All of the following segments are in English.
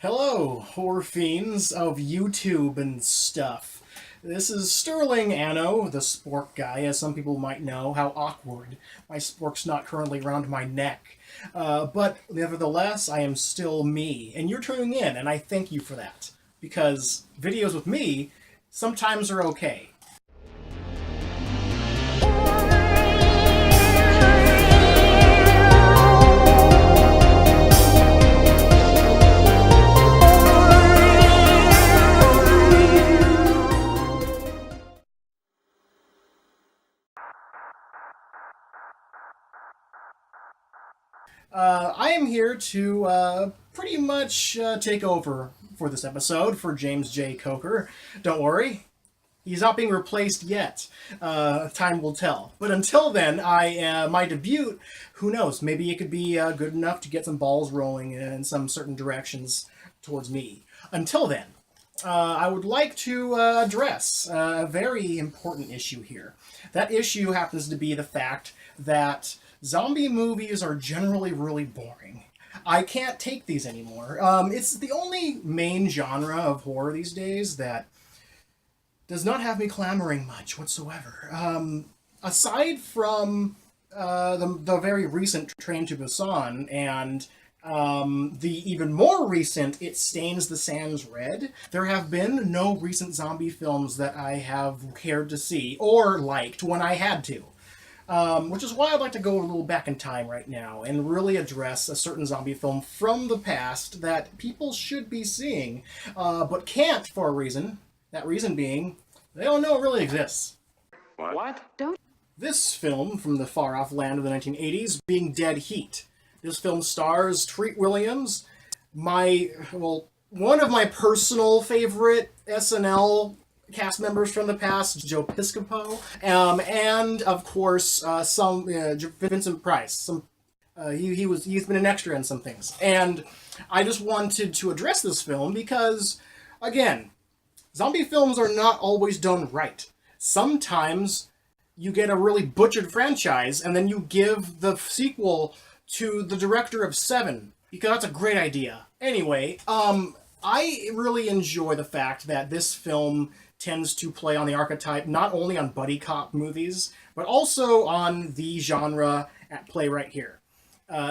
Hello, horror fiends of YouTube and stuff. This is Sterling Anno, the Spork Guy, as some people might know. How awkward. My spork's not currently around my neck. But nevertheless, I am still me, and you're tuning in, and I thank you for that. Because videos with me sometimes are okay. I am here to pretty much take over for this episode for James J. Coker. Don't worry, he's not being replaced yet. Time will tell. But until then, my debut, who knows, maybe it could be good enough to get some balls rolling in some certain directions towards me. Until then, I would like to address a very important issue here. That issue happens to be the fact that zombie movies are generally really boring. I can't take these anymore. It's the only main genre of horror these days that does not have me clamoring much whatsoever. Aside from the very recent Train to Busan and the even more recent It Stains the Sands Red, there have been no recent zombie films that I have cared to see or liked when I had to. Which is why I'd like to go a little back in time right now and really address a certain zombie film from the past that people should be seeing, but can't for a reason. That reason being, they don't know it really exists. What? Don't. This film from the far-off land of the 1980s being Dead Heat. This film stars Treat Williams, one of my personal favorite SNL cast members from the past, Joe Piscopo, and of course Vincent Price. He's been an extra in some things, and I just wanted to address this film because, again, zombie films are not always done right. Sometimes you get a really butchered franchise, and then you give the sequel to the director of Seven because that's a great idea. Anyway, I really enjoy the fact that this film tends to play on the archetype not only on buddy cop movies, but also on the genre at play right here.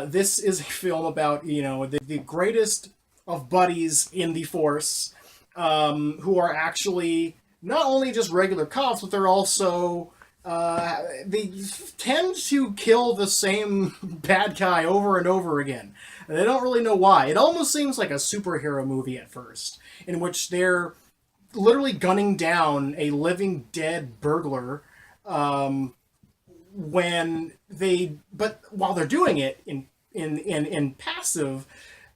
This is a film about, the greatest of buddies in the force, who are actually not only just regular cops, but they're also, they tend to kill the same bad guy over and over again. They don't really know why. It almost seems like a superhero movie at first, in which they're literally gunning down a living dead burglar, but while they're doing it in passive,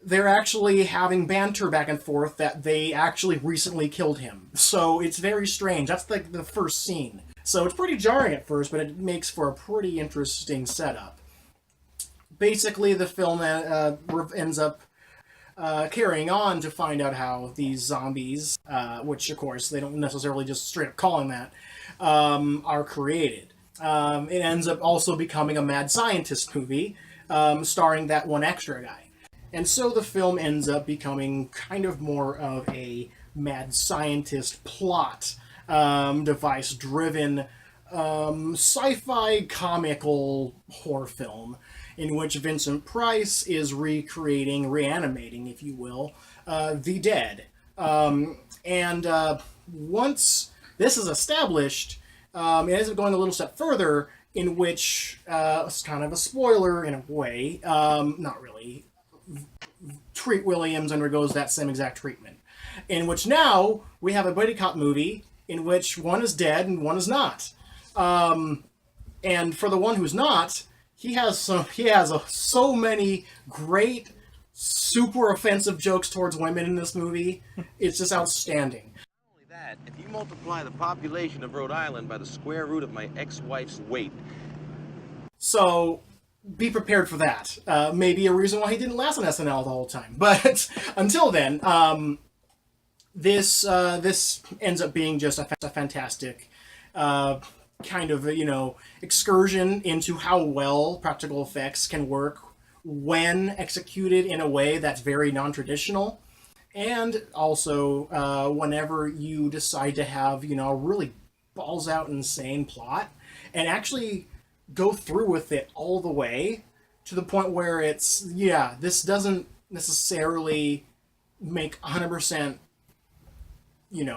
they're actually having banter back and forth that they actually recently killed him. So it's very strange. That's like the first scene. So it's pretty jarring at first, but it makes for a pretty interesting setup. Basically, the film ends up carrying on to find out how these zombies, which of course they don't necessarily just straight up call them that, are created. It ends up also becoming a mad scientist movie, starring that one extra guy. And so the film ends up becoming kind of more of a mad scientist plot, device-driven, sci-fi comical horror film, in which Vincent Price is reanimating, if you will, the dead. Once this is established, it ends up going a little step further, in which, it's kind of a spoiler in a way, not really, Treat Williams undergoes that same exact treatment, in which now we have a buddy cop movie in which one is dead and one is not. And for the one who's not, he has so many great, super offensive jokes towards women in this movie. It's just outstanding. Not only that, if you multiply the population of Rhode Island by the square root of my ex-wife's weight. So be prepared for that. Maybe a reason why he didn't last on SNL the whole time. But until then, this ends up being just a fantastic kind of, excursion into how well practical effects can work when executed in a way that's very non-traditional. And also, whenever you decide to have, a really balls out insane plot and actually go through with it all the way to the point where it's, yeah, this doesn't necessarily make 100%,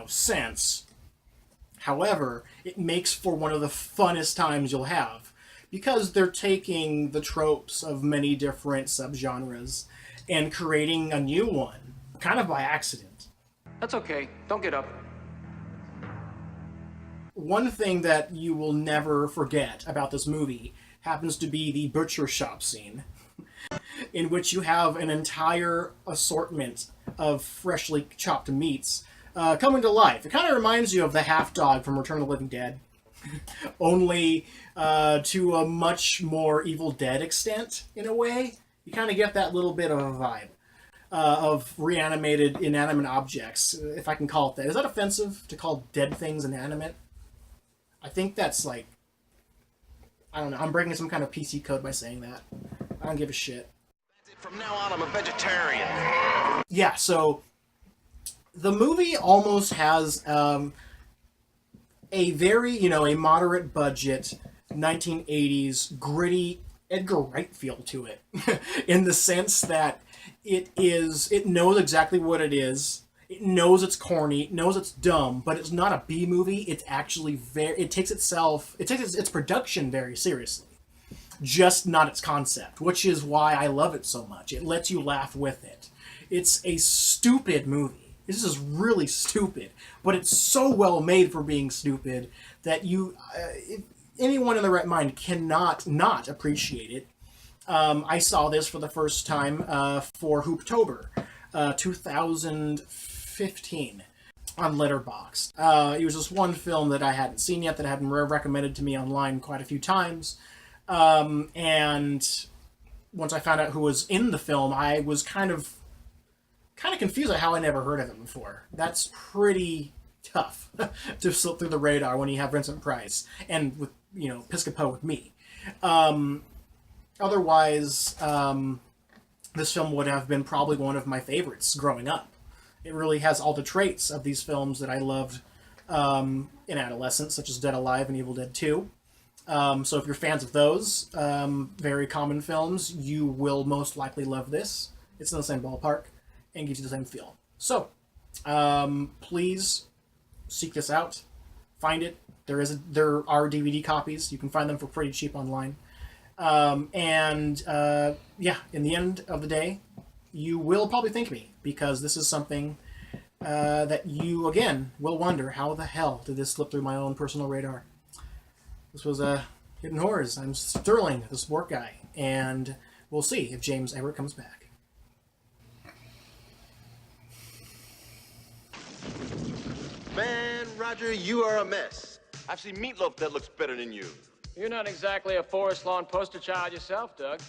sense. However, it makes for one of the funnest times you'll have because they're taking the tropes of many different subgenres and creating a new one, kind of by accident. That's okay. Don't get up. One thing that you will never forget about this movie happens to be the butcher shop scene, in which you have an entire assortment of freshly chopped meats coming to life. It kind of reminds you of the half dog from Return of the Living Dead, only to a much more Evil Dead extent, in a way. You kind of get that little bit of a vibe of reanimated inanimate objects, if I can call it that. Is that offensive to call dead things inanimate? I think that's like, I don't know, I'm breaking some kind of PC code by saying that. I don't give a shit. From now on, I'm a vegetarian. Yeah, so the movie almost has a very, a moderate budget, 1980s, gritty Edgar Wright feel to it. In the sense that it knows exactly what it is. It knows it's corny, it knows it's dumb, but it's not a B movie. It's actually it takes its production very seriously. Just not its concept, which is why I love it so much. It lets you laugh with it. It's a stupid movie. This is really stupid, but it's so well made for being stupid that anyone in the right mind cannot not appreciate it. I saw this for the first time for Hooptober, 2015, on Letterboxd. It was just one film that I hadn't seen yet, that had been recommended to me online quite a few times. And once I found out who was in the film, I was kind of confused at how I never heard of it before. That's pretty tough to slip through the radar when you have Vincent Price and with Piscopo with me. Otherwise, this film would have been probably one of my favorites growing up. It really has all the traits of these films that I loved in adolescence, such as Dead Alive and Evil Dead 2. So if you're fans of those very common films, you will most likely love this. It's in the same ballpark and gives you the same feel. So please seek this out. Find it. There are DVD copies. You can find them for pretty cheap online. Yeah, in the end of the day, you will probably thank me, because this is something that you, again, will wonder, how the hell did this slip through my own personal radar? This was Hidden Horrors. I'm Sterling, the Spork Guy, and we'll see if James ever comes back. Man, Roger, you are a mess. I've seen meatloaf that looks better than you. You're not exactly a forest lawn poster child yourself, Doug.